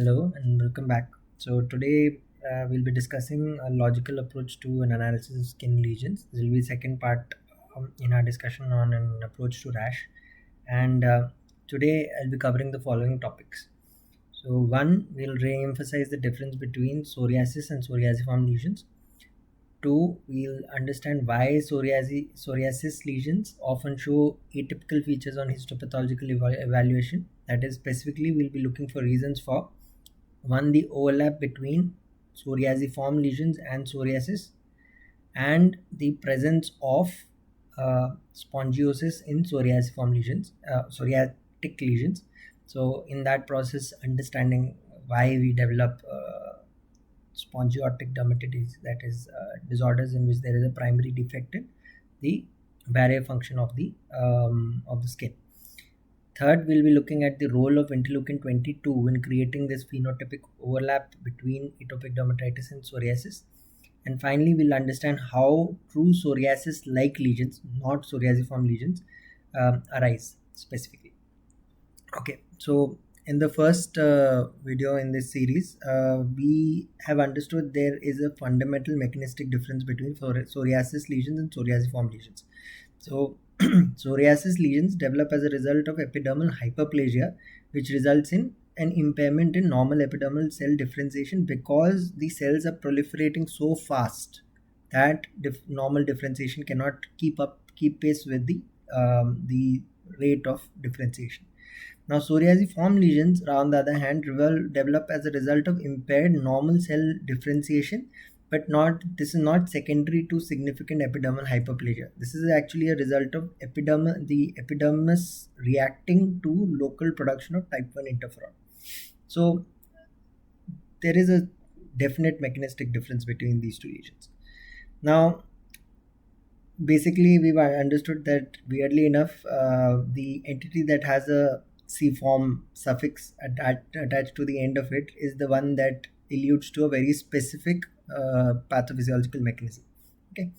Hello and welcome back. So today we'll be discussing a logical approach to an analysis of skin lesions. This will be second part in our discussion on an approach to rash. And today I'll be covering the following topics. So one, we'll re-emphasize the difference between psoriasis and psoriasiform lesions. Two, we'll understand why psoriasis lesions often show atypical features on histopathological evaluation. That is, specifically, we'll be looking for reasons for one, the overlap between psoriasiform lesions and psoriasis, and the presence of spongiosis in psoriasiform lesions, psoriatic lesions. So, in that process, understanding why we develop spongiotic dermatitis, that is disorders in which there is a primary defect in the barrier function of the skin. Third, we'll be looking at the role of interleukin 22 in creating this phenotypic overlap between atopic dermatitis and psoriasis. And finally, we'll understand how true psoriasis-like lesions, not psoriasiform lesions, arise specifically. Okay, so in the first video in this series, we have understood there is a fundamental mechanistic difference between psoriasis lesions and psoriasiform lesions. So psoriasis lesions develop as a result of epidermal hyperplasia, which results in an impairment in normal epidermal cell differentiation because the cells are proliferating so fast that normal differentiation cannot keep pace with the rate of differentiation. Now, psoriasiform lesions, on the other hand, develop as a result of impaired normal cell differentiation, but this is not secondary to significant epidermal hyperplasia. This is actually a result of the epidermis reacting to local production of type 1 interferon. So there is a definite mechanistic difference between these two lesions. Now, basically, we've understood that, weirdly enough, the entity that has a C-form suffix attached to the end of it is the one that alludes to a very specific pathophysiological mechanism. Okay,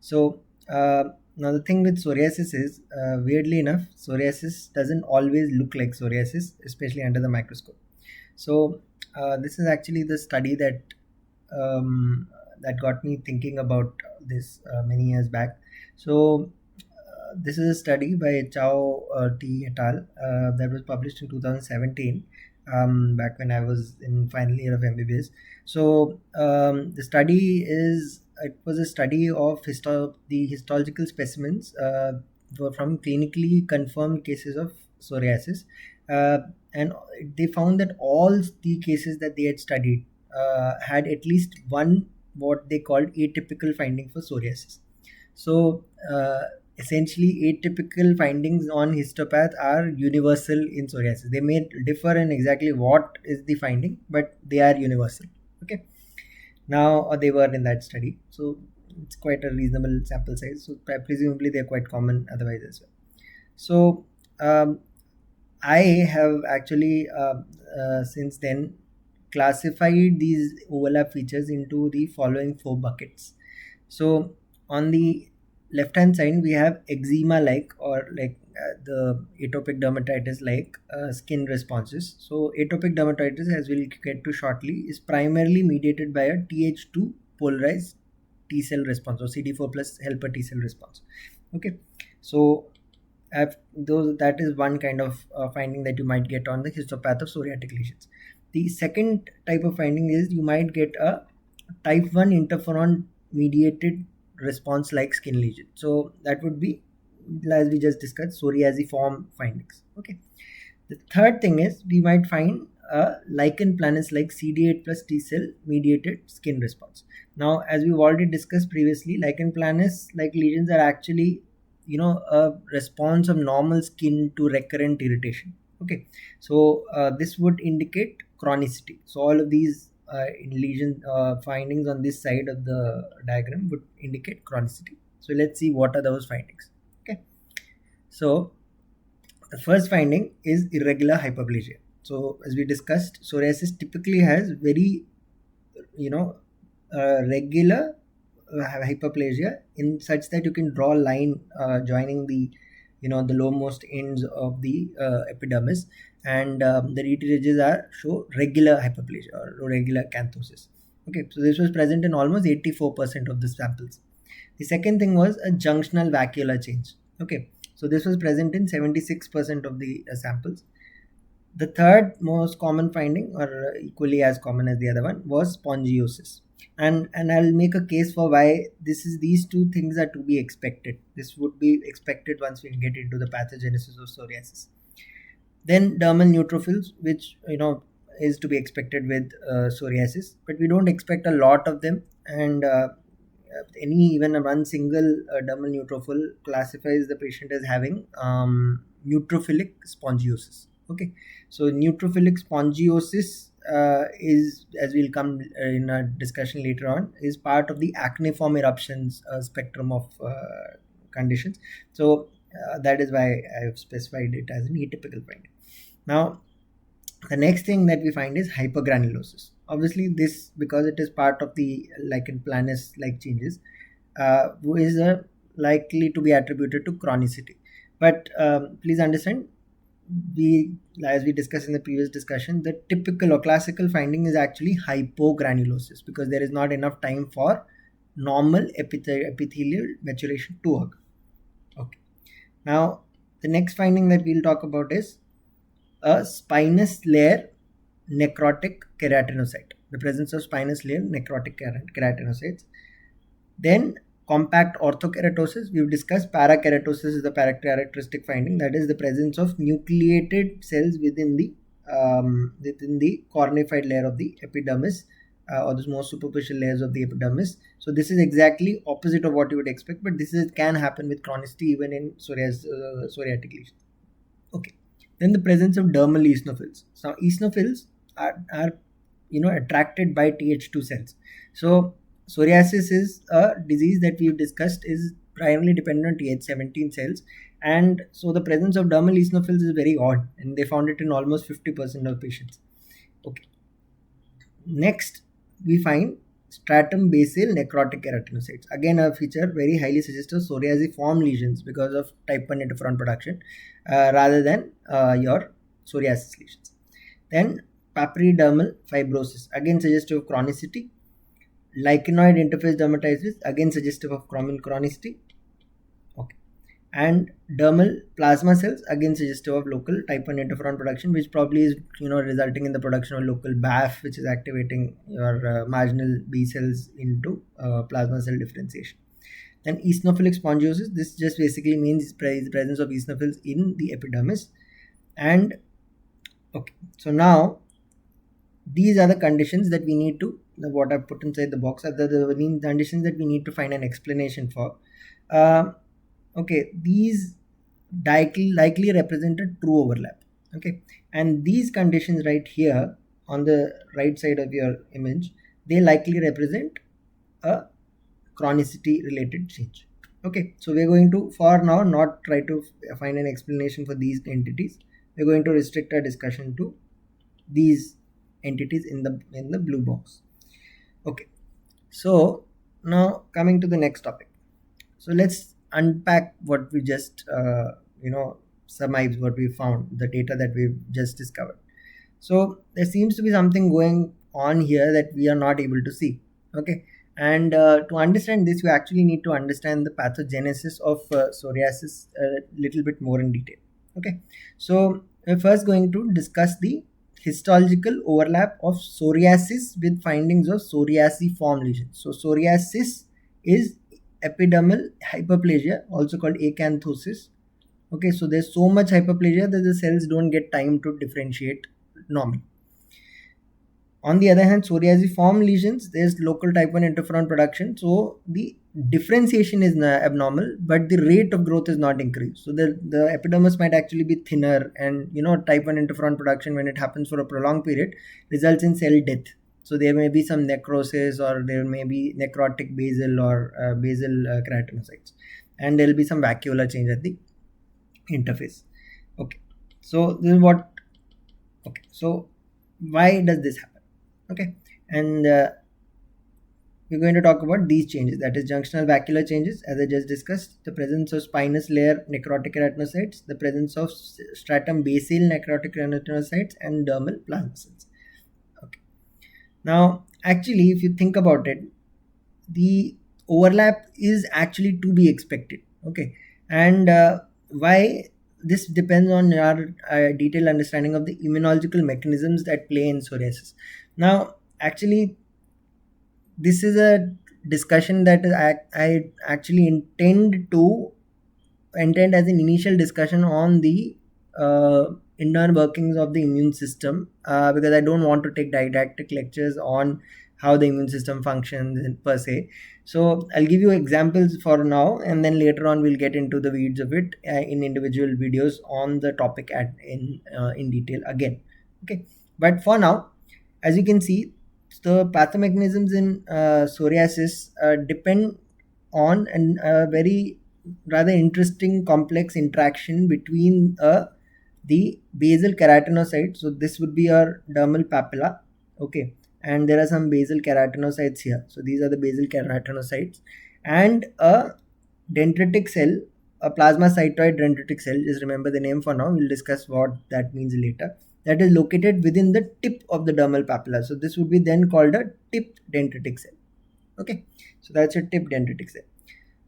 so now the thing with psoriasis is, weirdly enough, psoriasis doesn't always look like psoriasis, especially under the microscope. So this is actually the study that got me thinking about this many years back. So this is a study by Chow T et al. That was published in 2017, back when I was in final year of MBBS. So the study was a study of the histological specimens from clinically confirmed cases of psoriasis, and they found that all the cases that they had studied had at least one what they called atypical finding for psoriasis. So essentially, atypical findings on histopath are universal in psoriasis. They may differ in exactly what is the finding, but they are universal. Okay, now they were in that study, so it's quite a reasonable sample size. So presumably they're quite common otherwise as well. So I have actually since then classified these overlap features into the following 4 buckets. So on the left hand side, we have eczema like, or like the atopic dermatitis like skin responses. So atopic dermatitis, as we'll get to shortly, is primarily mediated by a Th2 polarized T cell response, or CD4 plus helper T cell response. Okay, so that is one kind of finding that you might get on the histopath of psoriatic lesions. The second type of finding is you might get a type 1 interferon mediated response like skin lesion. So that would be, as we just discussed, psoriasiform findings. Okay, the third thing is we might find a lichen planus like CD8 plus T cell mediated skin response. Now, as we've already discussed previously, lichen planus like lesions are actually a response of normal skin to recurrent irritation. Okay, so this would indicate chronicity. So all of these lesion findings on this side of the diagram would indicate chronicity. So let's see what are those findings. Okay, so the first finding is irregular hyperplasia. So as we discussed, psoriasis typically has very regular hyperplasia in such that you can draw a line joining the the lowermost ends of the epidermis, and the rete ridges show regular hyperplasia or regular acanthosis. Okay, so this was present in almost 84% of the samples. The second thing was a junctional vacuolar change. Okay, so this was present in 76% of the samples. The third most common finding, or equally as common as the other one, was spongiosis. And I'll make a case for why these two things are to be expected. This would be expected once we get into the pathogenesis of psoriasis. Then dermal neutrophils, which is to be expected with psoriasis, but we don't expect a lot of them, and even one single dermal neutrophil classifies the patient as having neutrophilic spongiosis. Okay, so neutrophilic spongiosis is, as we'll come in a discussion later on, is part of the acneiform eruptions spectrum of conditions. So that is why I have specified it as an atypical finding. Now, the next thing that we find is hypergranulosis. Obviously, this, because it is part of the lichen planus like changes, is likely to be attributed to chronicity. But please understand, as we discussed in the previous discussion, the typical or classical finding is actually hypogranulosis, because there is not enough time for normal epithelial maturation to occur. Okay. Now, the next finding that we'll talk about is a spinous layer necrotic keratinocyte, the presence of spinous layer necrotic keratinocytes. Then compact orthokeratosis, we've discussed. Parakeratosis is the characteristic finding, that is the presence of nucleated cells within the cornified layer of the epidermis, or the more superficial layers of the epidermis. So this is exactly opposite of what you would expect, but this can happen with chronicity even in psoriatic lesions. Okay. Then the presence of dermal eosinophils. Now eosinophils are attracted by Th2 cells. So psoriasis is a disease that we've discussed is primarily dependent on Th17 cells, and so the presence of dermal eosinophils is very odd, and they found it in almost 50% of patients. Okay. Next, we find stratum basal necrotic keratinocytes. Again, a feature very highly suggestive of psoriasiform lesions because of type 1 interferon production rather than your psoriasis lesions. Then papillodermal fibrosis, again suggestive of chronicity. Lichenoid interface dermatitis, again suggestive of chronicity. Okay. And dermal plasma cells, again suggestive of local type 1 interferon production, which probably is resulting in the production of local BAF, which is activating your marginal B cells into plasma cell differentiation. Then eosinophilic spongiosis, this just basically means the presence of eosinophils in the epidermis. And okay, so now these are the conditions that we need to, what I've put inside the box are the conditions that we need to find an explanation for. Okay, these likely represent a true overlap. Okay, and these conditions right here on the right side of your image, they likely represent a chronicity related change. Okay, so we're going to, for now, not try to find an explanation for these entities. We're going to restrict our discussion to these entities in the blue box. Okay, so now coming to the next topic. So let's unpack what we just surmise what we found, the data that we've just discovered. So there seems to be something going on here that we are not able to see. Okay, and to understand this, you actually need to understand the pathogenesis of psoriasis a little bit more in detail. Okay, so we're first going to discuss the histological overlap of psoriasis with findings of psoriasiform lesions. So psoriasis is epidermal hyperplasia, also called acanthosis. Okay, so there's so much hyperplasia that the cells don't get time to differentiate normally. On the other hand, psoriasiform lesions, there's local type 1 interferon production, so the differentiation is abnormal, but the rate of growth is not increased. So the epidermis might actually be thinner, and type 1 interferon production, when it happens for a prolonged period, results in cell death. So there may be some necrosis, or there may be necrotic basal or basal keratinocytes, and there will be some vacuolar change at the interface. Okay, so this is what. Okay, so why does this happen? Okay, and we're going to talk about these changes, that is junctional vacuolar changes, as I just discussed, the presence of spinous layer necrotic keratinocytes, the presence of stratum basal necrotic keratinocytes, and dermal plasma cells. Okay. Now, actually, if you think about it, the overlap is actually to be expected. Okay. And why this depends on our detailed understanding of the immunological mechanisms that play in psoriasis. Now, actually, this is a discussion that I actually intend as an initial discussion on the internal workings of the immune system, because I don't want to take didactic lectures on how the immune system functions per se. So I'll give you examples for now, and then later on we'll get into the weeds of it in individual videos on the topic in detail again. Okay, but for now, as you can see, the pathomechanisms in psoriasis depend on a very rather interesting complex interaction between the basal keratinocyte. So this would be our dermal papilla. Okay, and there are some basal keratinocytes here. So these are the basal keratinocytes, and a dendritic cell, a plasmacytoid dendritic cell. Just remember the name for now. We'll discuss what that means later. That is located within the tip of the dermal papilla. So this would be then called a tip dendritic cell. Okay, so that's a tip dendritic cell.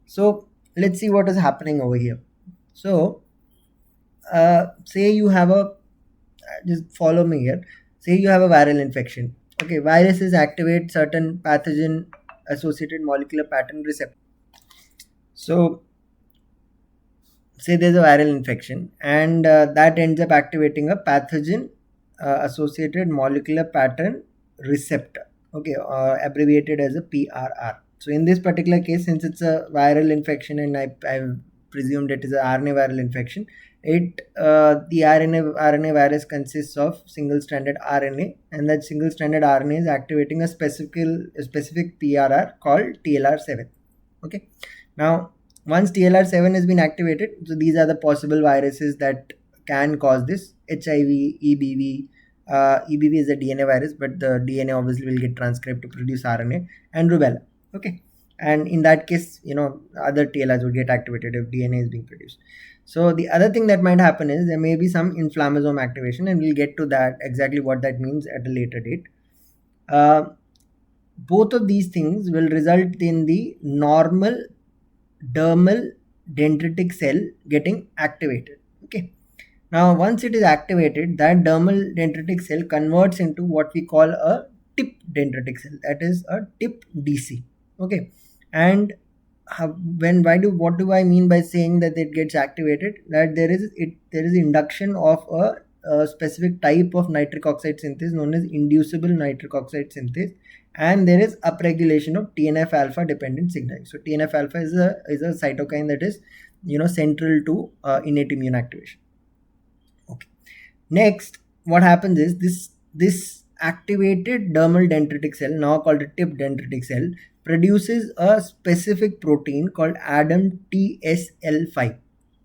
So let's see what is happening over here. So say you have a, just follow me here. Say you have a viral infection. Okay, viruses activate certain pathogen associated molecular pattern receptor. So say there's a viral infection, and that ends up activating a pathogen associated molecular pattern receptor. Okay, abbreviated as a PRR. So in this particular case, since it's a viral infection, and I've presumed it is an RNA viral infection, the RNA virus consists of single-stranded RNA, and that single-stranded RNA is activating a specific PRR called TLR7. Okay, now once TLR7 has been activated, so these are the possible viruses that can cause this: HIV, EBV. EBV is a DNA virus, but the DNA obviously will get transcribed to produce RNA, and rubella. Okay, and in that case, other TLRs would get activated if DNA is being produced. So the other thing that might happen is there may be some inflammasome activation, and we'll get to that, exactly what that means, at a later date. Both of these things will result in the normal dermal dendritic cell getting activated. Okay, now once it is activated, that dermal dendritic cell converts into what we call a tip dendritic cell, that is a tip DC. Okay, and what do I mean by saying that it gets activated? That there is induction of a specific type of nitric oxide synthase known as inducible nitric oxide synthase, and there is upregulation of TNF alpha dependent signaling. So TNF alpha is a cytokine that is central to innate immune activation. Okay, next what happens is this activated dermal dendritic cell, now called a tip dendritic cell, produces a specific protein called ADAM TSL5.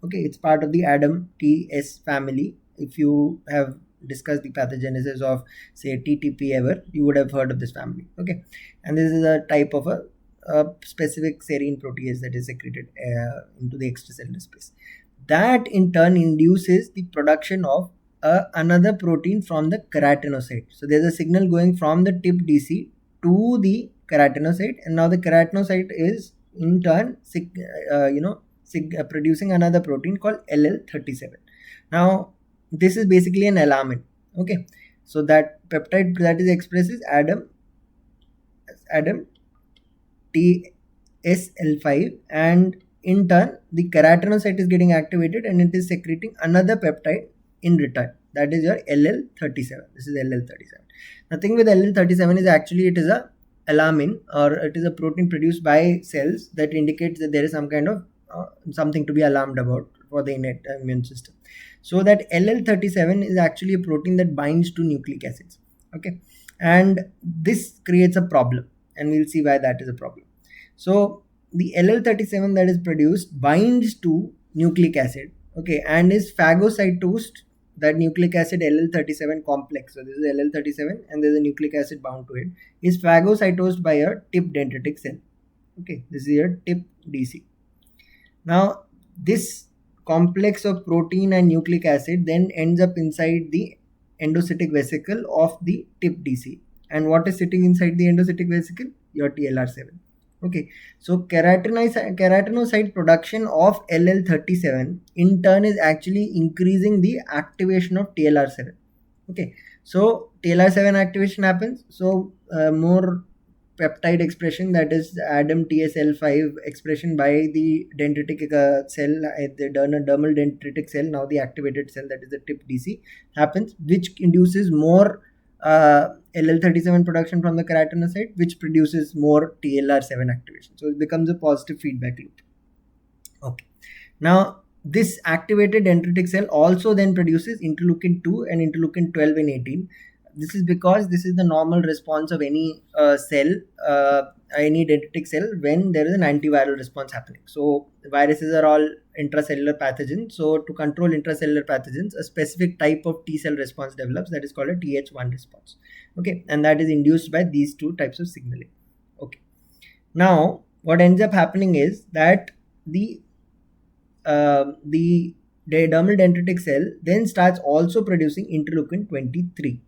Okay, it's part of the ADAM TS family. If you have discussed the pathogenesis of, say, TTP ever, you would have heard of this family. Okay, and this is a type of a specific serine protease that is secreted into the extracellular space. That in turn induces the production of another protein from the keratinocyte. So there's a signal going from the tip DC to the keratinocyte, and now the keratinocyte is in turn producing another protein called LL37. Now this is basically an alarmin. Okay, so that peptide that is expressed is ADAM TSL5, and in turn the keratinocyte is getting activated and it is secreting another peptide in return, that is your LL37. This is LL37. The thing with LL37 is actually it is a alarmin, or it is a protein produced by cells that indicates that there is some kind of something to be alarmed about for the innate immune system. So that LL37 is actually a protein that binds to nucleic acids. Okay, and this creates a problem, and we'll see why that is a problem. So the LL37 that is produced binds to nucleic acid, okay, and is phagocytosed that nucleic acid LL37 complex, so this is LL37 and there's a nucleic acid bound to it, is phagocytosed by a tip dendritic cell. Okay, this is your tip DC. Now this complex of protein and nucleic acid then ends up inside the endocytic vesicle of the tip DC. And what is sitting inside the endocytic vesicle? Your TLR7. Okay, so keratinocyte production of LL37 in turn is actually increasing the activation of TLR7. Okay, so TLR7 activation happens, so more peptide expression, that is ADAM TSL5 expression by the dendritic cell, the dermal dendritic cell, now the activated cell, that is the tip DC, happens, which induces more LL37 production from the keratinocyte, which produces more TLR7 activation. So it becomes a positive feedback loop. Okay, now this activated dendritic cell also then produces interleukin 2 and interleukin 12 and 18. This is because this is the normal response of any cell, any dendritic cell, when there is an antiviral response happening. So viruses are all intracellular pathogens. So to control intracellular pathogens, a specific type of T cell response develops, that is called a Th1 response. Okay, and that is induced by these two types of signaling. Okay, now what ends up happening is that the dermal dendritic cell then starts also producing interleukin 23.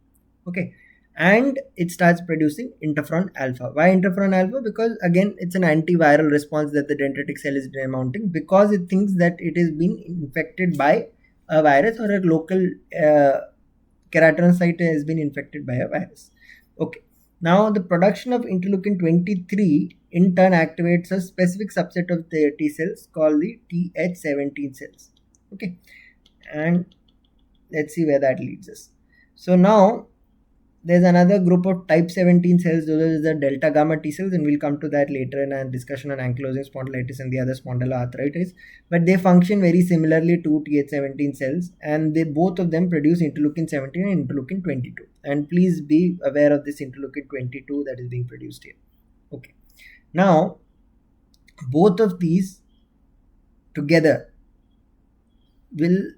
Okay, and it starts producing interferon alpha. Why interferon alpha? Because again, it's an antiviral response that the dendritic cell is mounting, because it thinks that it is being infected by a virus, or a local keratinocyte has been infected by a virus. Okay, now the production of interleukin 23 in turn activates a specific subset of the T cells called the Th17 cells. Okay, and let's see where that leads us. So now there's another group of type 17 cells, those are the delta gamma T cells, and we'll come to that later in a discussion on ankylosing spondylitis and the other spondyloarthritis. But they function very similarly to Th17 cells, and they both of them produce interleukin 17 and interleukin 22. And please be aware of this interleukin 22 that is being produced here. Okay, now both of these together will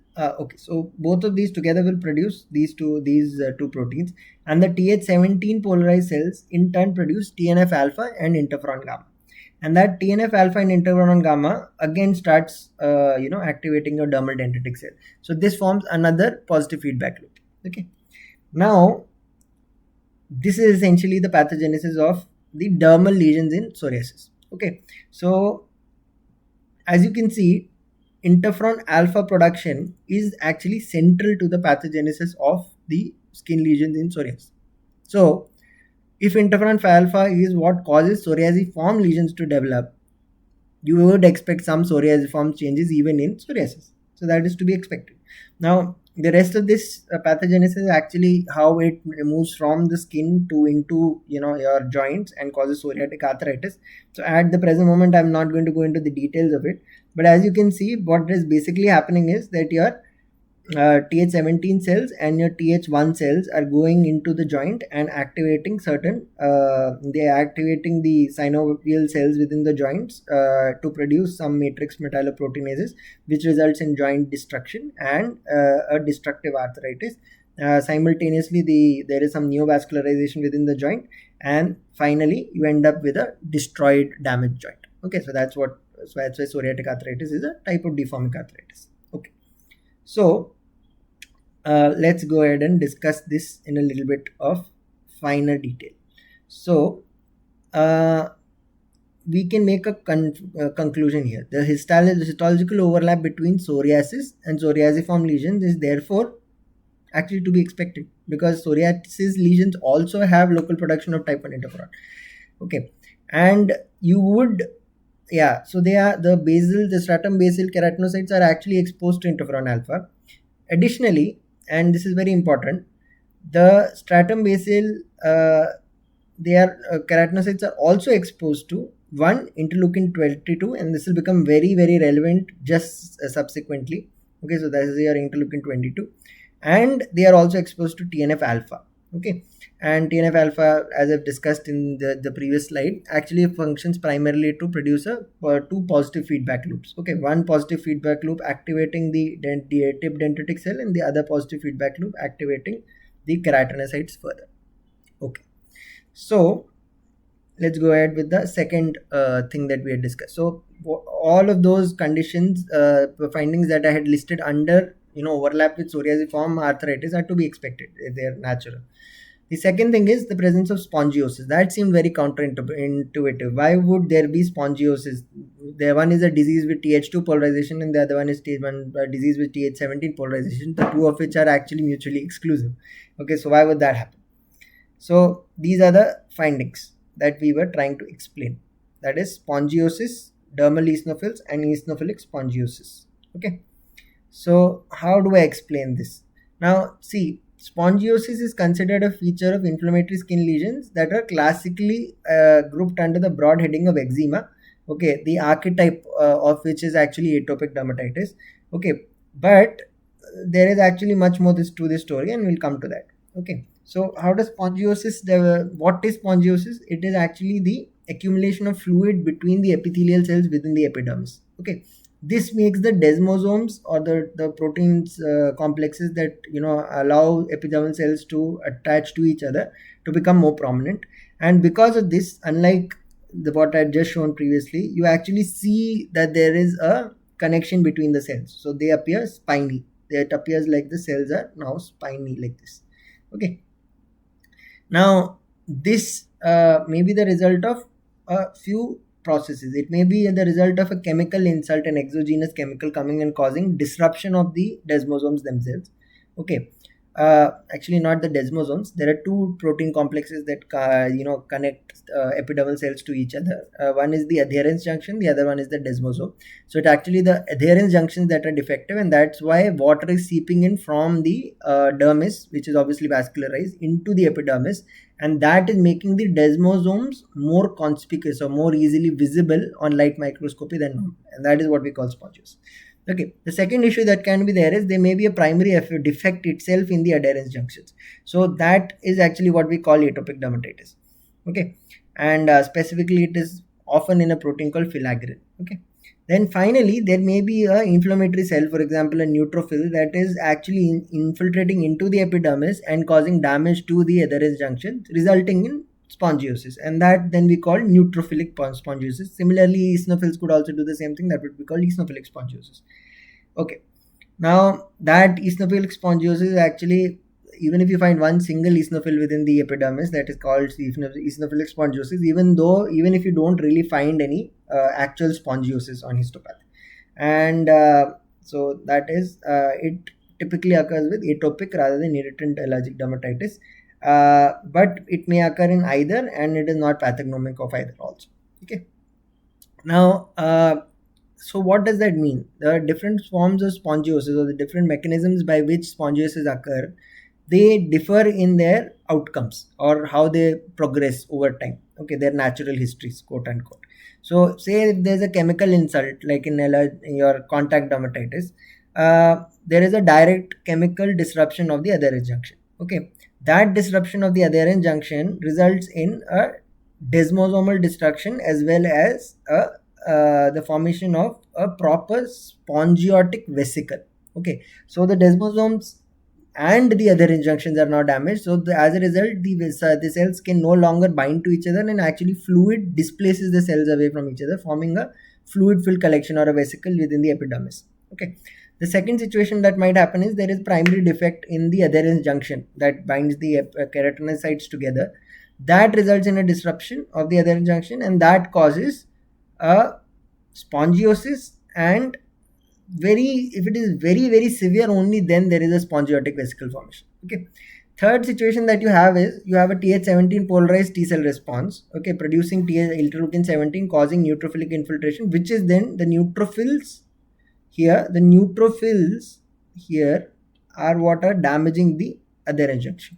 so both of these together will produce these two proteins, and the Th17 polarized cells in turn produce TNF alpha and interferon gamma, and that TNF alpha and interferon gamma again starts activating your dermal dendritic cell. So this forms another positive feedback loop. Okay, now this is essentially the pathogenesis of the dermal lesions in psoriasis. Okay, so as you can see, interferon alpha production is actually central to the pathogenesis of the skin lesions in psoriasis. So if interferon alpha is what causes psoriasiform lesions to develop, you would expect some psoriasiform changes even in psoriasis. So that is to be expected. Now the rest of this pathogenesis is actually how it moves from the skin to into your joints and causes psoriatic arthritis. So at the present moment, I'm not going to go into the details of it, but as you can see, what is basically happening is that your Th17 cells and your Th1 cells are going into the joint and activating certain they are activating the synovial cells within the joints to produce some matrix metalloproteinases, which results in joint destruction and a destructive arthritis. Simultaneously, there is some neovascularization within the joint, and finally you end up with a destroyed, damaged joint. Okay, so that's why psoriatic arthritis is a type of deformic arthritis. Okay, so let's go ahead and discuss this in a little bit of finer detail. So we can make a conclusion here. The histological overlap between psoriasis and psoriasiform lesions is therefore actually to be expected, because psoriasis lesions also have local production of type 1 interferon. Okay, and you would so they are the stratum basal keratinocytes are actually exposed to interferon alpha. Additionally, and this is very important, the stratum basal keratinocytes are also exposed to interleukin 22, and this will become very, very relevant just subsequently. Okay, so that is your interleukin 22, and they are also exposed to TNF alpha. Okay, and TNF alpha, as I've discussed in the previous slide, actually functions primarily to produce two positive feedback loops. Okay, one positive feedback loop activating the tip dendritic cell, and the other positive feedback loop activating the keratinocytes further. Okay, so let's go ahead with the second thing that we had discussed. So all of those conditions, findings that I had listed under overlap with psoriasiform arthritis are to be expected. They're natural. The second thing is the presence of spongiosis. That seemed very counterintuitive. Why would there be spongiosis? The one is a disease with Th2 polarization, and the other one is a disease with Th17 polarization, the two of which are actually mutually exclusive. Okay, so why would that happen? So these are the findings that we were trying to explain. That is spongiosis, dermal eosinophils, and eosinophilic spongiosis. Okay, so how do I explain this? Now see, spongiosis is considered a feature of inflammatory skin lesions that are classically grouped under the broad heading of eczema. Okay, the archetype of which is actually atopic dermatitis. Okay, but there is actually much more to this story, and we'll come to that. Okay, so how does spongiosis, what is spongiosis? It is actually the accumulation of fluid between the epithelial cells within the epidermis. Okay, this makes the desmosomes, or the proteins complexes that allow epidermal cells to attach to each other, to become more prominent. And because of this, unlike what I had just shown previously, you actually see that there is a connection between the cells, so they appear spiny. It appears like the cells are now spiny like this. Okay, now this may be the result of a few processes. It may be the result of a chemical insult, an exogenous chemical coming and causing disruption of the desmosomes themselves. Okay, actually not the desmosomes. There are two protein complexes that connect epidermal cells to each other. One is the adherence junction, the other one is the desmosome. So it's actually the adherence junctions that are defective, and that's why water is seeping in from the dermis, which is obviously vascularized, into the epidermis, and that is making the desmosomes more conspicuous or more easily visible on light microscopy than normal, and that is what we call spongiosis. Okay, the second issue that can be there is there may be a primary defect itself in the adherence junctions. So that is actually what we call atopic dermatitis. Okay, and specifically it is often in a protein called filaggrin. Okay, then finally there may be a inflammatory cell, for example a neutrophil, that is actually infiltrating into the epidermis and causing damage to the adherence junction, resulting in spongiosis, and that then we call neutrophilic spongiosis. Similarly, eosinophils could also do the same thing, that would be called eosinophilic spongiosis. Okay, now that eosinophilic spongiosis is actually, even if you find one single eosinophil within the epidermis, that is called eosinophilic spongiosis, even if you don't really find any actual spongiosis on histopath. And so that is it typically occurs with atopic rather than irritant allergic dermatitis, but it may occur in either, and it is not pathognomic of either also. Okay, now so what does that mean? The different forms of spongiosis, or the different mechanisms by which spongiosis occur, they differ in their outcomes or how they progress over time. Okay, their natural histories, quote unquote. So say if there's a chemical insult, like in your contact dermatitis, there is a direct chemical disruption of the adherence junction. Okay, that disruption of the adherence junction results in a desmosomal destruction, as well as the formation of a proper spongiotic vesicle. Okay, so the desmosomes and the adherence junctions are now damaged, so as a result the cells can no longer bind to each other, and actually fluid displaces the cells away from each other, forming a fluid filled collection or a vesicle within the epidermis. Okay, the second situation that might happen is there is primary defect in the adherence junction that binds the keratinocytes together. That results in a disruption of the adherence junction, and that causes a spongiosis, and if it is very severe, only then there is a spongiotic vesicle formation. Okay, third situation that you have is you have a Th17 polarized T cell response, okay, producing interleukin 17, causing neutrophilic infiltration, which is then the neutrophils here are what are damaging the adherence junction.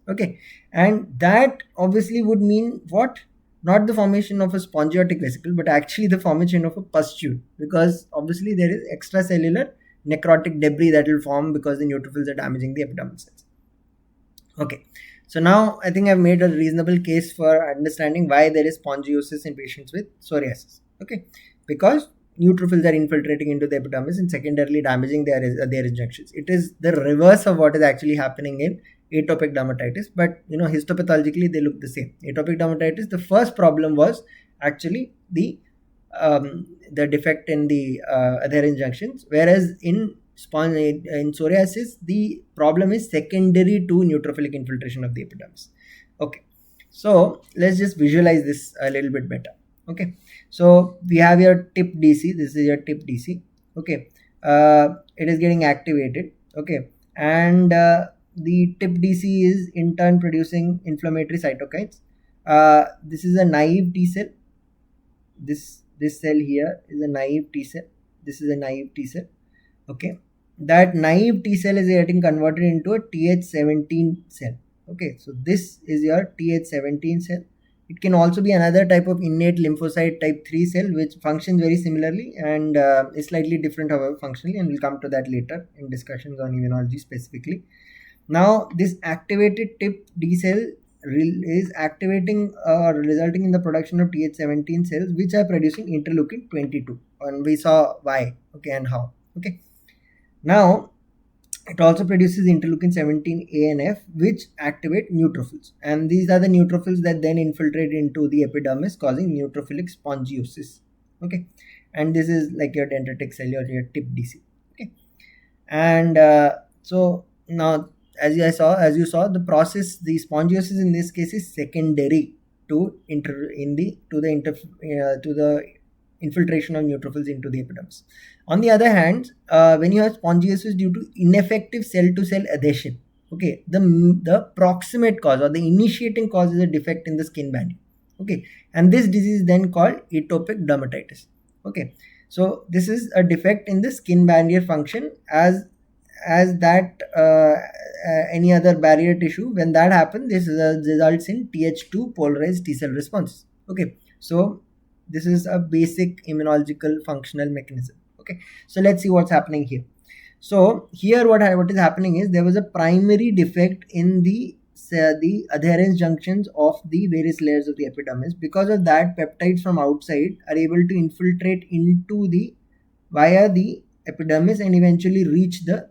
Okay, and that obviously would mean what? Not the formation of a spongiotic vesicle, but actually the formation of a pustule, because obviously there is extracellular necrotic debris that will form because the neutrophils are damaging the epidermal cells. Okay, So now I think I've made a reasonable case for understanding why there is spongiosis in patients with psoriasis. Okay, because neutrophils are infiltrating into the epidermis and secondarily damaging their injections. It is the reverse of what is actually happening in atopic dermatitis, but histopathologically they look the same. Atopic dermatitis, the first problem was actually the defect in the adherent junctions, whereas in psoriasis the problem is secondary to neutrophilic infiltration of the epidermis. Okay, so let's just visualize this a little bit better. Okay, so we have your tip DC. This is your tip DC. Okay, it is getting activated. Okay, and the tip DC is in turn producing inflammatory cytokines. This is a naive T cell. This cell here is a naive T cell. This is a naive T cell. Okay, that naive T cell is getting converted into a Th17 cell. Okay, so this is your Th17 cell. It can also be another type of innate lymphocyte type 3 cell which functions very similarly and is slightly different however functionally, and we'll come to that later in discussions on immunology specifically. Now this activated tip D cell is activating or resulting in the production of Th17 cells which are producing interleukin 22, and we saw why, okay, and how. Okay, now it also produces interleukin 17A and F which activate neutrophils, and these are the neutrophils that then infiltrate into the epidermis causing neutrophilic spongiosis. Okay, and this is like your dendritic cell or your tip DC. Okay, and so now as you saw the process, the spongiosis in this case is secondary to the infiltration of neutrophils into the epidermis. On the other hand, when you have spongiosis due to ineffective cell-to-cell adhesion, okay, the proximate cause or the initiating cause is a defect in the skin barrier. Okay, and this disease is then called atopic dermatitis. Okay, so this is a defect in the skin barrier function as that any other barrier tissue. When that happens, this results in Th2 polarized T cell response. Okay, so this is a basic immunological functional mechanism. Okay, so let's see what's happening here. So here what is happening is there was a primary defect in the adherence junctions of the various layers of the epidermis. Because of that, peptides from outside are able to infiltrate into via the epidermis and eventually reach the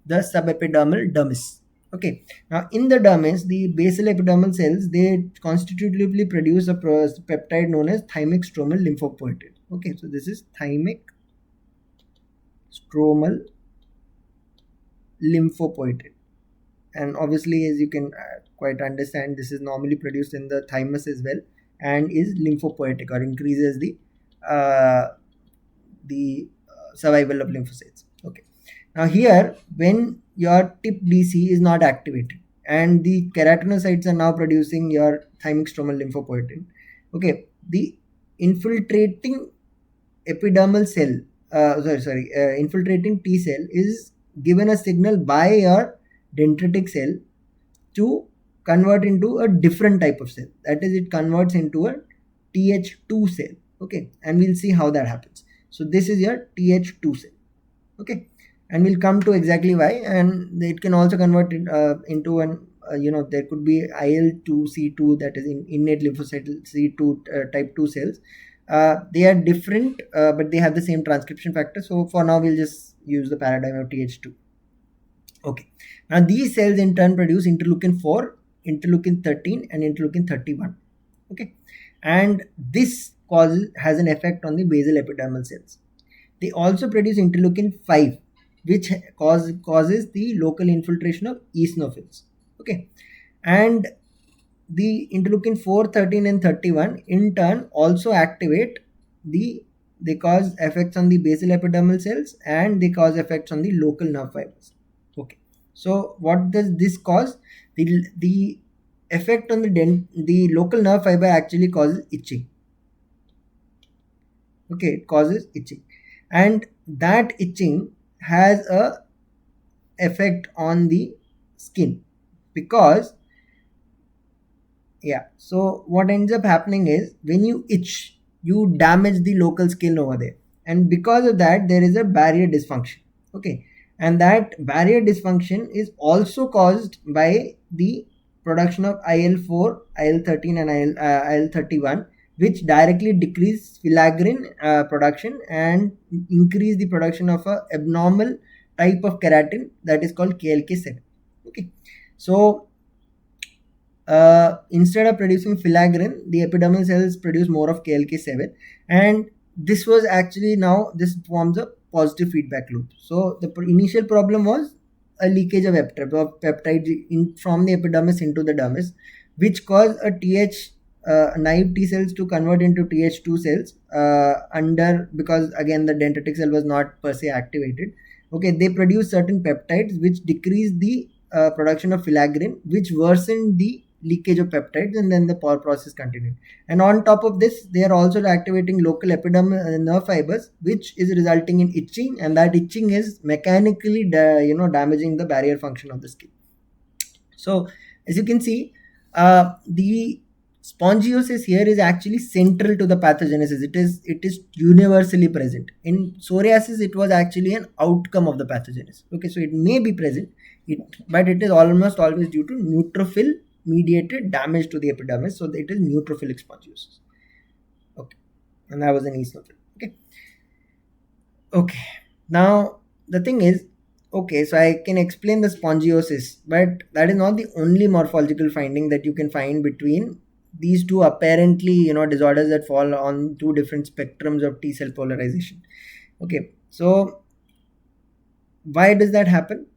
subepidermal dermis. Okay, now in the dermis, the basal epidermal cells, they constitutively produce a peptide known as thymic stromal lymphopoietin. Okay, so this is thymic stromal lymphopoietin, and obviously as you can quite understand, this is normally produced in the thymus as well and is lymphopoietic or increases the survival of lymphocytes. Okay, now here when your tip DC is not activated and the keratinocytes are now producing your thymic stromal lymphopoietin, okay, the infiltrating epidermal cell infiltrating T cell is given a signal by your dendritic cell to convert into a different type of cell. That is, it converts into a Th2 cell. Okay, and we'll see how that happens. So this is your Th2 cell. Okay, and we'll come to exactly why, and it can also convert into an there could be IL-2C2, that is innate lymphocyte C2 type 2 cells. They are different, but they have the same transcription factor. So for now, we'll just use the paradigm of Th2. Okay, now these cells in turn produce interleukin 4, interleukin 13, and interleukin 31. Okay, and this has an effect on the basal epidermal cells. They also produce interleukin 5, which causes the local infiltration of eosinophils. Okay, and the interleukin 4, 13 and 31 in turn also activate they cause effects on the basal epidermal cells and they cause effects on the local nerve fibers. Okay, so what does this cause? The effect on the local nerve fiber actually causes itching. Okay, it causes itching, and that itching has a effect on the skin because so what ends up happening is when you itch, you damage the local skin over there, and because of that there is a barrier dysfunction. Okay, and that barrier dysfunction is also caused by the production of IL-4, IL-13 and IL-31, which directly decrease filaggrin production and increase the production of a abnormal type of keratin that is called KLK7. Okay, so instead of producing filaggrin, the epidermal cells produce more of KLK7, and this was actually, now this forms a positive feedback loop. So the initial problem was a leakage of peptides from the epidermis into the dermis, which caused a naive T cells to convert into Th2 cells because again the dendritic cell was not per se activated. Okay, they produce certain peptides which decrease the production of filaggrin, which worsen the leakage of peptides, and then the process continued. And on top of this, they are also activating local epidermal nerve fibers, which is resulting in itching, and that itching is mechanically damaging the barrier function of the skin. So as you can see, the spongiosis here is actually central to the pathogenesis. It is universally present. In psoriasis, it was actually an outcome of the pathogenesis. Okay, so it may be present, but it is almost always due to neutrophil mediated damage to the epidermis. So it is neutrophilic spongiosis. Okay, and that was an eosinophil. Okay, now the thing is, okay, so I can explain the spongiosis, but that is not the only morphological finding that you can find between these two apparently disorders that fall on two different spectrums of T cell polarization. Okay, so why does that happen?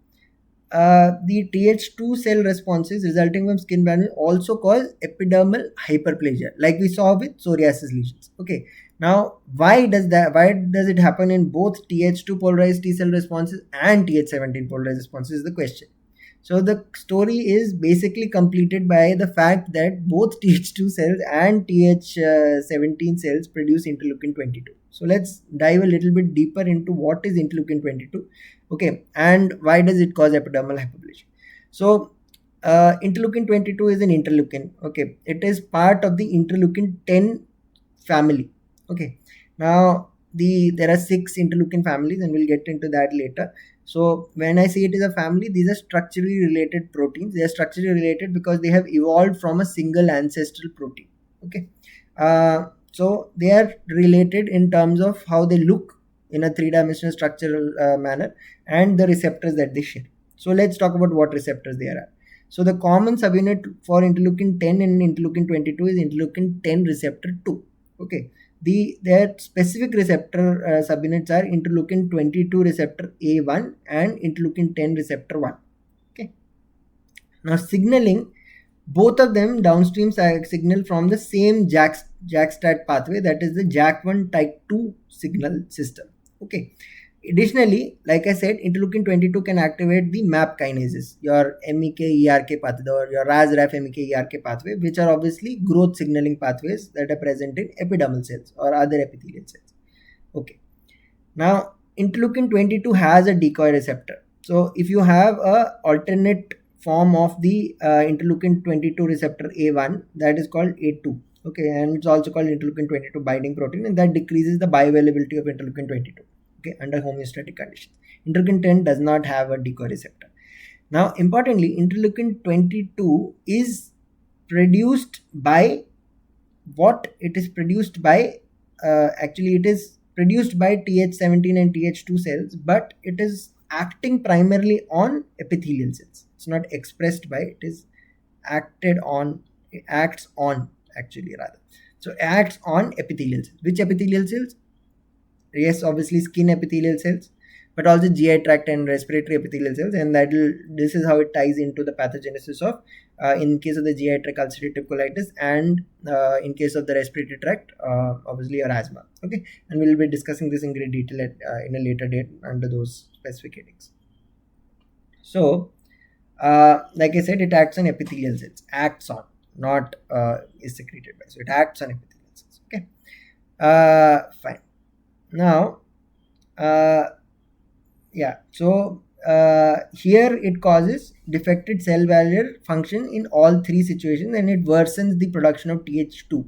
The Th2 cell responses resulting from skin barrier also cause epidermal hyperplasia, like we saw with psoriasis lesions. Okay, now why does it happen in both Th2 polarized T cell responses and Th17 polarized responses is the question. So the story is basically completed by the fact that both Th2 cells and Th17 cells produce interleukin 22. So let's dive a little bit deeper into what is interleukin 22, okay, and why does it cause epidermal hyperplasia. So interleukin 22 is an interleukin. Okay, it is part of the interleukin 10 family. Okay, now there are 6 interleukin families, and we'll get into that later. So when I say it is a family, these are structurally related proteins. They are structurally related because they have evolved from a single ancestral protein. Okay, so they are related in terms of how they look in a 3-dimensional structural manner and the receptors that they share. So let's talk about what receptors there are. So the common subunit for interleukin 10 and interleukin 22 is interleukin 10 receptor 2. Okay, their specific receptor subunits are interleukin 22 receptor A1 and interleukin 10 receptor 1. Okay, now signaling, both of them downstream signal from the same JAK-STAT pathway, that is the JAK1 type 2 signal system. Okay, additionally, like I said, interleukin 22 can activate the MAP kinases, your MEK-ERK pathway, or your RAS-RAF MEK-ERK pathway, which are obviously growth signaling pathways that are present in epidermal cells or other epithelial cells. Okay, now interleukin 22 has a decoy receptor. So if you have a alternate form of the interleukin 22 receptor A1, that is called A2. Okay, and it's also called interleukin 22 binding protein, and that decreases the bioavailability of interleukin 22. Okay, under homeostatic conditions. Interleukin 10 does not have a decoy receptor. Now, importantly, interleukin 22 is produced by what? It is produced by actually it is produced by Th17 and Th2 cells, but it is acting primarily on epithelial cells. It's not expressed by, it is acted on, it acts on actually rather. So acts on epithelial cells. Which epithelial cells? Yes, obviously skin epithelial cells, but also GI tract and respiratory epithelial cells, and this is how it ties into the pathogenesis of in case of the GI tract ulcerative colitis, and in case of the respiratory tract obviously your asthma. Okay, and we'll be discussing this in great detail in a later date under those specific headings. So like I said, it acts on epithelial cells, not is secreted by, so it acts on epithelial cells. Okay, fine. Now so here it causes defected cell barrier function in all 3 situations, and it worsens the production of Th2.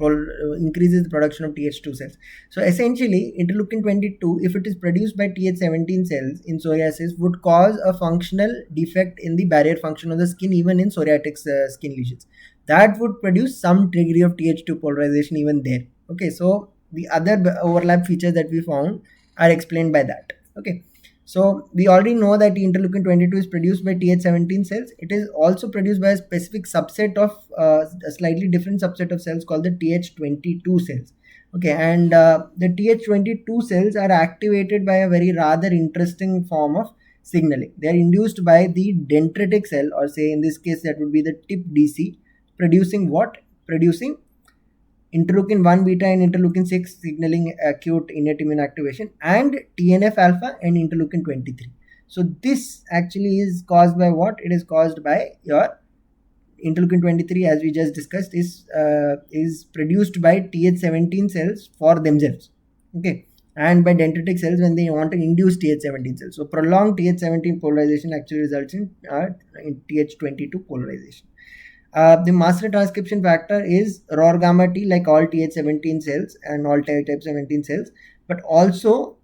increases the production of Th2 cells. So essentially, interleukin 22, if it is produced by Th17 cells in psoriasis, would cause a functional defect in the barrier function of the skin, even in psoriatic skin lesions. That would produce some degree of Th2 polarization even there. Okay, so the other overlap features that we found are explained by that. Okay, so we already know that interleukin 22 is produced by Th17 cells. It is also produced by a specific subset of a slightly different subset of cells called the Th22 cells. Okay, and the Th22 cells are activated by a very rather interesting form of signaling. They are induced by the dendritic cell, or say in this case that would be the tip DC, producing what? Producing interleukin 1 beta and interleukin 6 signaling acute innate immune activation, and TNF alpha and interleukin 23. So this actually is caused by what? It is caused by your interleukin 23, as we just discussed, is produced by Th17 cells for themselves. Okay, and by dendritic cells when they want to induce Th17 cells. So prolonged Th17 polarization actually results in Th22 polarization. The master transcription factor is ROR gamma T, like all Th17 cells and all type 17 cells, but also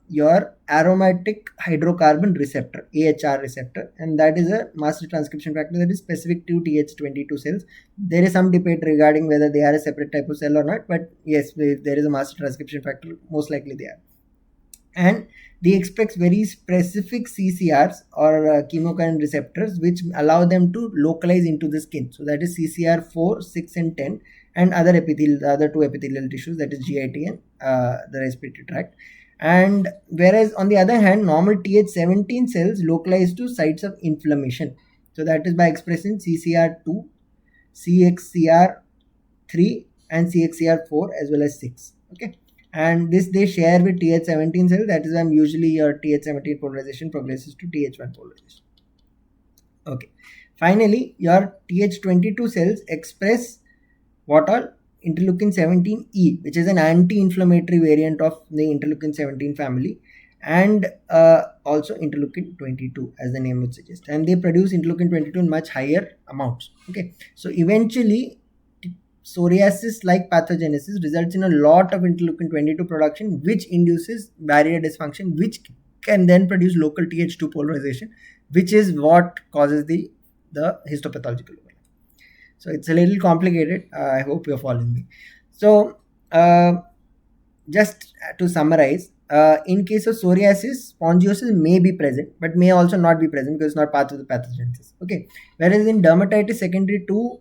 your aromatic hydrocarbon receptor, AHR receptor, and that is a master transcription factor that is specific to Th22 cells. There is some debate regarding whether they are a separate type of cell or not, but yes, if there is a master transcription factor, most likely they are. And they expect very specific CCRs or chemokine receptors, which allow them to localize into the skin. So that is CCR4, 6 and 10, and other epithelial, the other two epithelial tissues, that is GIT and the respiratory tract. And whereas on the other hand, normal Th17 cells localize to sites of inflammation. So that is by expressing CCR2, CXCR3 and CXCR4 as well as 6. Okay, and this they share with Th17 cells. That is why usually your Th17 polarization progresses to Th1 polarization. Okay, finally your Th22 cells express what all? Interleukin 17E, which is an anti-inflammatory variant of the interleukin 17 family, and also interleukin 22, as the name would suggest, and they produce interleukin 22 in much higher amounts. Okay, so eventually psoriasis like pathogenesis results in a lot of interleukin 22 production, which induces barrier dysfunction, which can then produce local Th2 polarization, which is what causes the histopathological. So it's a little complicated. I hope you're following me. So just to summarize, in case of psoriasis, spongiosis may be present, but may also not be present because it's not part of the pathogenesis. Okay, whereas in dermatitis secondary to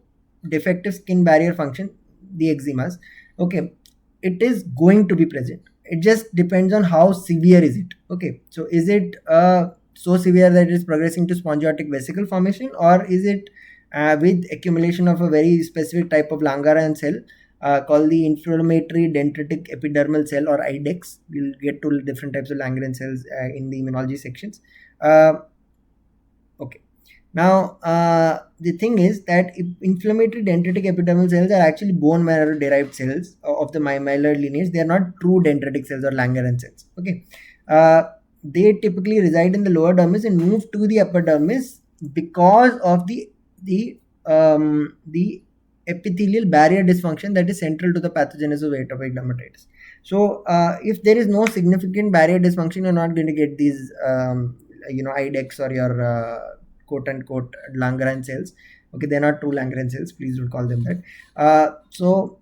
defective skin barrier function, the eczemas, okay, it is going to be present. It just depends on how severe is it. Okay, so is it so severe that it is progressing to spongiotic vesicle formation, or is it with accumulation of a very specific type of Langerhans cell called the inflammatory dendritic epidermal cell, or IDEX. We'll get to different types of Langerhans cells in the immunology sections. Okay. Now, the thing is that inflammatory dendritic epidermal cells are actually bone marrow derived cells of the myeloid lineage. They are not true dendritic cells or Langerhans cells. Okay. They typically reside in the lower dermis and move to the upper dermis because of the epithelial barrier dysfunction that is central to the pathogenesis of atopic dermatitis. So if there is no significant barrier dysfunction, you're not going to get these IDEX or your quote unquote Langerhans cells. Okay, they're not true Langerhans cells, please don't call them that. So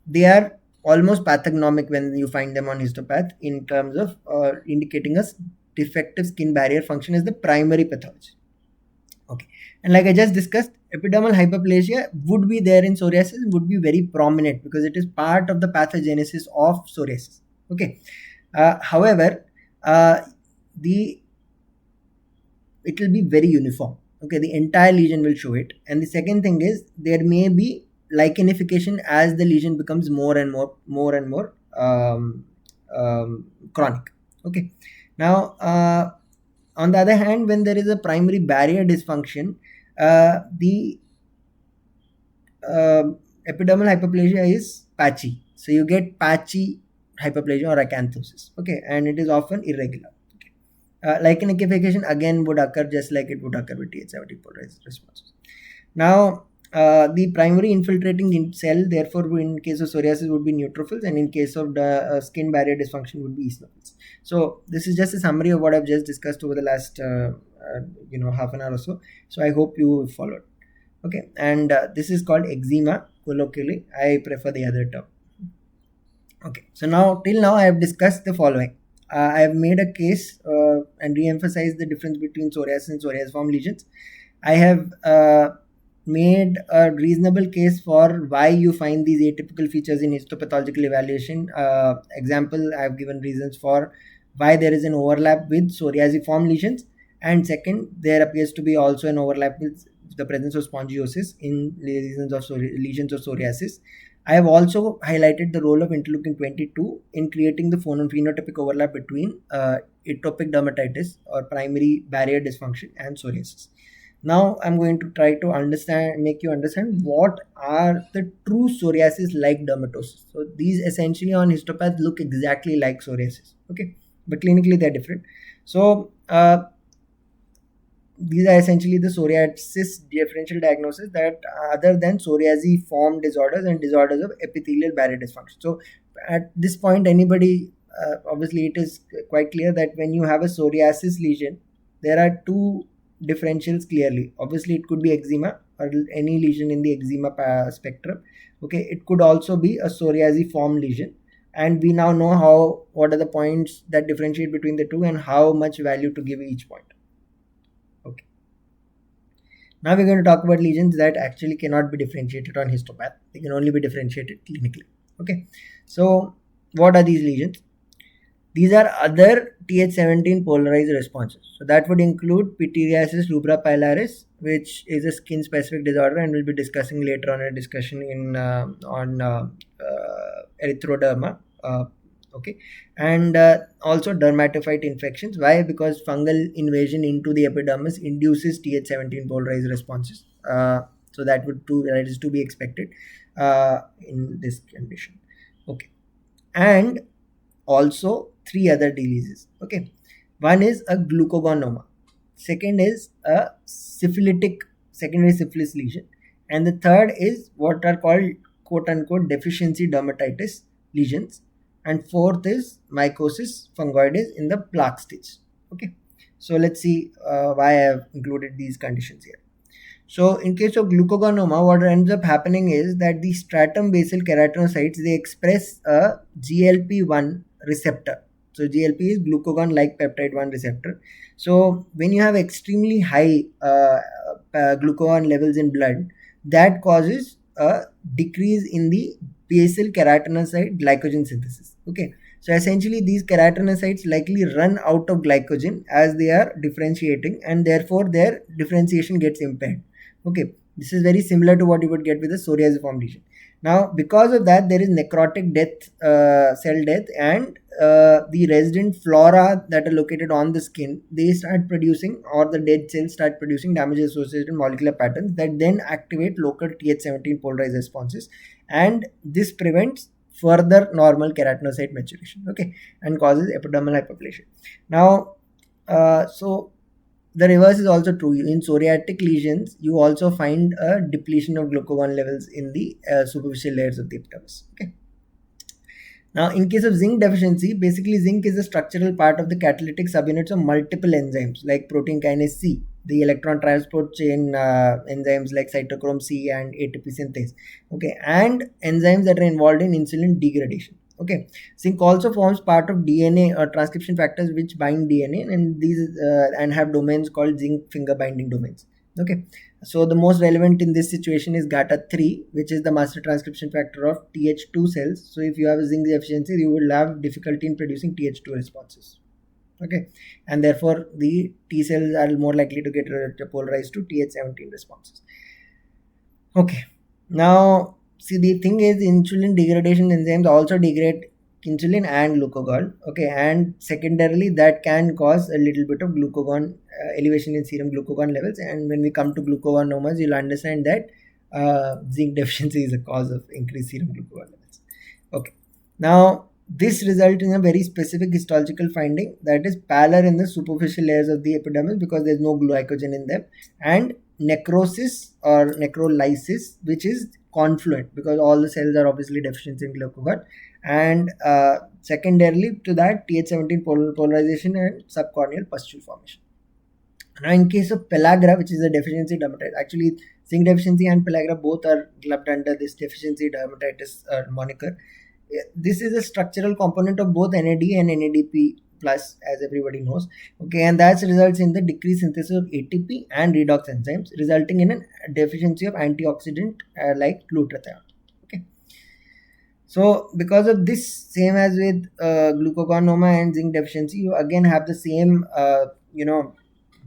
they are almost pathognomic when you find them on histopath, in terms of indicating us defective skin barrier function as the primary pathology. Okay, and like I just discussed, epidermal hyperplasia would be there in psoriasis, would be very prominent because it is part of the pathogenesis of psoriasis. Okay, however, it will be very uniform. Okay, the entire lesion will show it. And the second thing is, there may be lichenification as the lesion becomes more and more chronic. Okay, now on the other hand, when there is a primary barrier dysfunction, the epidermal hyperplasia is patchy. So you get patchy hyperplasia or acanthosis. Okay, and it is often irregular. Okay. Lichenification again would occur just like it would occur with Th17 polarized responses. Now, the primary infiltrating cell, therefore, in case of psoriasis would be neutrophils, and in case of the skin barrier dysfunction would be eosinophils. So this is just a summary of what I've just discussed over the last half an hour or so. So I hope you followed. Okay, and this is called eczema colloquially. I prefer the other term. Okay, so now till now I have discussed the following. I have made a case and re-emphasized the difference between psoriasis and psoriasiform lesions. I have made a reasonable case for why you find these atypical features in histopathological evaluation. Example, I have given reasons for why there is an overlap with psoriasiform lesions, and second, there appears to be also an overlap with the presence of spongiosis in lesions of psoriasis. I have also highlighted the role of interleukin 22 in creating the phenotypic overlap between atopic dermatitis or primary barrier dysfunction and psoriasis. Now I'm going to try to make you understand what are the true psoriasis-like dermatosis. So these essentially on histopath look exactly like psoriasis, okay, but clinically they're different. So these are essentially the psoriasis differential diagnosis that other than psoriasiform disorders and disorders of epithelial barrier dysfunction. So at this point, anybody, obviously it is quite clear that when you have a psoriasis lesion, there are two differentials clearly. Obviously it could be eczema or any lesion in the eczema spectrum. Okay, it could also be a psoriasiform lesion, and we now know what are the points that differentiate between the two and how much value to give each point. Okay, now we're going to talk about lesions that actually cannot be differentiated on histopath. They can only be differentiated clinically. Okay, so what are these lesions? These are other Th17 polarized responses. So that would include pityriasis rubra pilaris, which is a skin-specific disorder, and we'll be discussing later on a discussion on erythroderma. Okay, and also dermatophyte infections. Why? Because fungal invasion into the epidermis induces Th17 polarized responses. So that is to be expected in this condition. Okay, and also three other diseases. Okay, one is a glucagonoma, second is a syphilitic secondary syphilis lesion, and the third is what are called quote unquote deficiency dermatitis lesions, and fourth is mycosis fungoides in the plaque stage. Okay, so let's see why I have included these conditions here. So in case of glucagonoma, what ends up happening is that the stratum basal keratinocytes, they express a GLP-1 receptor. So GLP is glucagon-like peptide 1 receptor. So when you have extremely high glucagon levels in blood, that causes a decrease in the basal keratinocyte glycogen synthesis. Okay, so essentially these keratinocytes likely run out of glycogen as they are differentiating, and therefore their differentiation gets impaired. Okay, this is very similar to what you would get with a psoriasiform lesion. Now, because of that, there is necrotic death, cell death, and the resident flora that are located on the skin, they start producing, or the dead cells start producing damage-associated molecular patterns that then activate local Th17 polarized responses, and this prevents further normal keratinocyte maturation, okay, and causes epidermal hyperplasia. Now, so the reverse is also true. In psoriatic lesions, you also find a depletion of glucagon levels in the superficial layers of the epidermis. Okay. Now, in case of zinc deficiency, basically zinc is a structural part of the catalytic subunits of multiple enzymes like protein kinase C, the electron transport chain enzymes like cytochrome C and ATP synthase. Okay, and enzymes that are involved in insulin degradation. Okay, zinc also forms part of DNA or transcription factors which bind DNA, and these and have domains called zinc finger binding domains. Okay, so the most relevant in this situation is GATA3, which is the master transcription factor of Th2 cells. So if you have a zinc deficiency, you will have difficulty in producing Th2 responses. Okay, and therefore the T cells are more likely to get polarized to Th17 responses. Okay, now see, the thing is, insulin degradation enzymes also degrade insulin and glucagon. Okay, and secondarily that can cause a little bit of glucagon elevation in serum glucagon levels, and when we come to glucagonomas, you'll understand that zinc deficiency is a cause of increased serum glucagon levels. Okay, now this results in a very specific histological finding, that is pallor in the superficial layers of the epidermis because there's no glycogen in them, and necrosis or necrolysis, which is confluent because all the cells are obviously deficient in glucagon, and secondarily to that Th17 polarization and subcorneal pustule formation. Now in case of pellagra, which is a deficiency dermatitis, actually zinc deficiency and pellagra both are clubbed under this deficiency dermatitis moniker. This is a structural component of both NAD and NADP plus, as everybody knows. Okay, and that results in the decreased synthesis of ATP and redox enzymes, resulting in a deficiency of antioxidant like glutathione. Okay, so because of this, same as with glucagonoma and zinc deficiency, you again have the same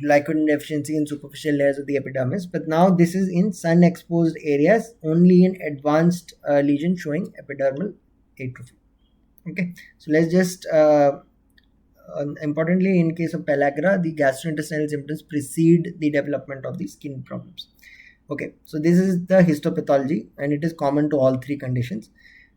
glycogen deficiency in superficial layers of the epidermis, but now this is in sun exposed areas only in advanced lesions showing epidermal atrophy. Okay, so let's just importantly, in case of pellagra, the gastrointestinal symptoms precede the development of the skin problems. Okay, so this is the histopathology and it is common to all three conditions.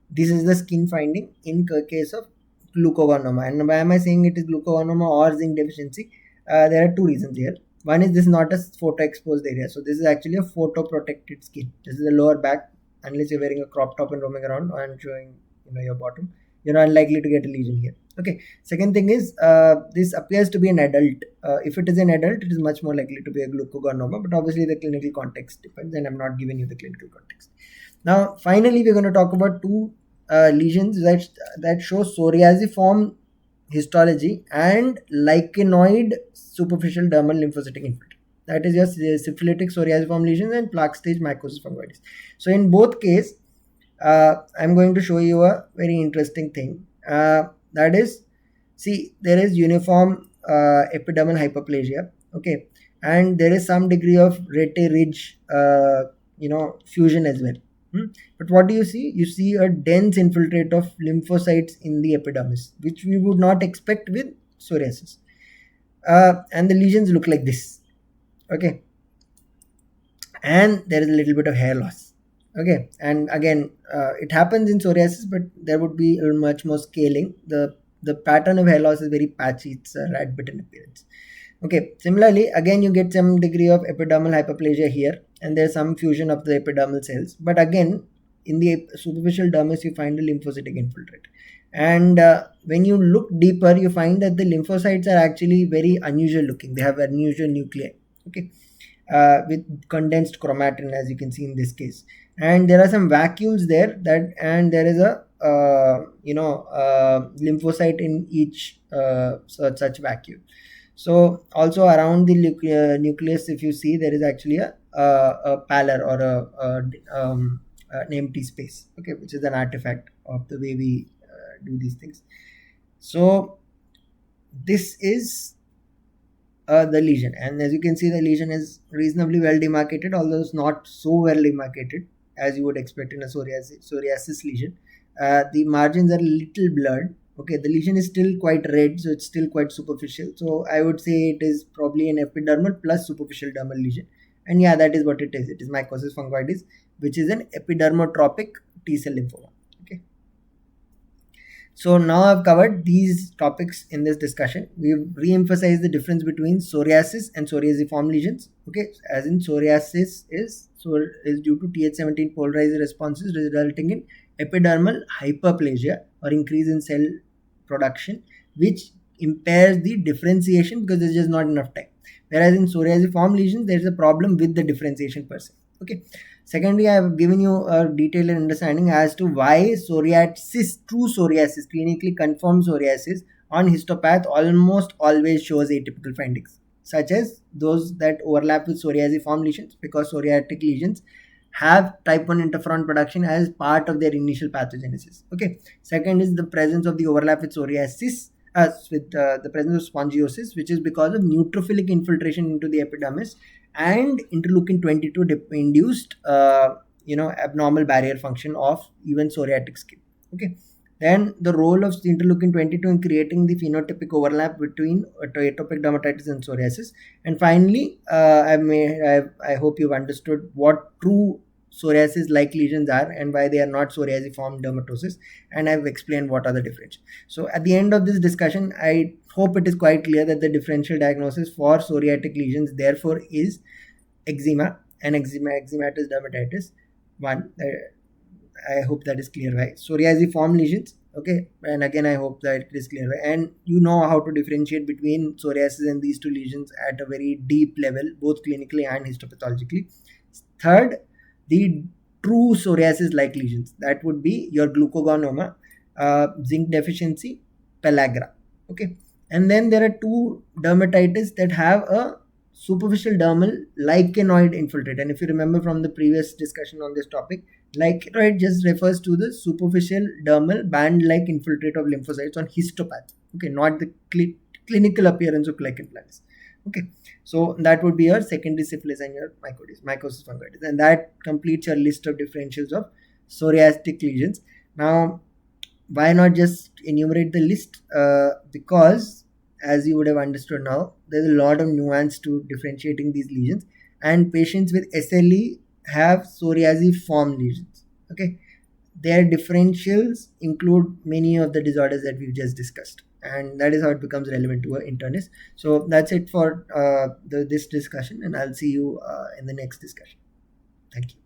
This is the skin finding in case of glucagonoma. And why am I saying it is glucagonoma or zinc deficiency? There are two reasons here. One is this is not a photo exposed area, so this is actually a photo protected skin. This is the lower back. Unless you're wearing a crop top and roaming around and showing your bottom, you're unlikely to get a lesion here. Okay, second thing is this appears to be an adult. If it is an adult, it is much more likely to be a glucagonoma, but obviously the clinical context depends, and I'm not giving you the clinical context. Now finally we're going to talk about two lesions that show psoriasiform histology and lichenoid superficial dermal lymphocytic infiltrate. That is just syphilitic psoriasiform lesions and plaque stage mycosis fungoides. So in both cases, I'm going to show you a very interesting thing. That is, see, there is uniform epidermal hyperplasia. Okay, and there is some degree of rete ridge, fusion as well. But what do you see? You see a dense infiltrate of lymphocytes in the epidermis, which we would not expect with psoriasis. And the lesions look like this. Okay, and there is a little bit of hair loss. Okay, and again, it happens in psoriasis, but there would be much more scaling. The pattern of hair loss is very patchy. It's a rat bitten appearance. Okay, similarly, again, you get some degree of epidermal hyperplasia here, and there's some fusion of the epidermal cells. But again, in the superficial dermis, you find a lymphocytic infiltrate. And when you look deeper, you find that the lymphocytes are actually very unusual looking. They have unusual nuclei. Okay, with condensed chromatin, as you can see in this case. And there are some vacuoles there and there is a lymphocyte in each such vacuole. So also around the nucleus, if you see, there is actually a pallor or an empty space, okay, which is an artifact of the way we do these things. So this is the lesion, and as you can see, the lesion is reasonably well demarcated, although it's not so well demarcated as you would expect in a psoriasis lesion. The margins are a little blurred. Okay, the lesion is still quite red, so it's still quite superficial. So I would say it is probably an epidermal plus superficial dermal lesion. And yeah, that is what it is. It is mycosis fungoides, which is an epidermotropic T-cell lymphoma. Okay. So now I've covered these topics in this discussion. We've re-emphasized the difference between psoriasis and psoriasiform lesions. Okay, as in psoriasis is due to Th17 polarized responses resulting in epidermal hyperplasia or increase in cell production, which impairs the differentiation because there's just not enough time. Whereas in psoriasiform lesions, there's a problem with the differentiation per se. Okay. Secondly, I have given you a detailed understanding as to why psoriasis, true psoriasis, clinically confirmed psoriasis on histopath almost always shows atypical findings, such as those that overlap with psoriasiform lesions, because psoriatic lesions have type 1 interferon production as part of their initial pathogenesis. Okay. Second is the presence of the overlap with psoriasis, with the presence of spongiosis, which is because of neutrophilic infiltration into the epidermis and interleukin 22 induced abnormal barrier function of even psoriatic skin. Okay. Then the role of interleukin 22 in creating the phenotypic overlap between atopic dermatitis and psoriasis. And finally, I hope you've understood what true psoriasis-like lesions are and why they are not psoriasiform dermatosis, and I've explained what are the differences. So at the end of this discussion, I hope it is quite clear that the differential diagnosis for psoriatic lesions therefore is eczema and eczematous dermatitis. One, I hope that is clear, right? Psoriasiform lesions. Okay, and again, I hope that it is clear, right? And you know how to differentiate between psoriasis and these two lesions at a very deep level, both clinically and histopathologically. Third, the true psoriasis-like lesions. That would be your glucagonoma, zinc deficiency, pellagra. Okay, and then there are two dermatitis that have a superficial dermal lichenoid infiltrate. And if you remember from the previous discussion on this topic, lichenoid just refers to the superficial dermal band-like infiltrate of lymphocytes on histopath. Okay, not the clinical appearance of lichen planus. Okay, so that would be your secondary syphilis and your mycosis fungoides, and that completes your list of differentials of psoriatic lesions. Now, why not just enumerate the list? Because as you would have understood now, there's a lot of nuance to differentiating these lesions, and patients with SLE have psoriasiform lesions. Okay, their differentials include many of the disorders that we've just discussed, and that is how it becomes relevant to an internist. So that's it for this discussion, and I'll see you in the next discussion. Thank you.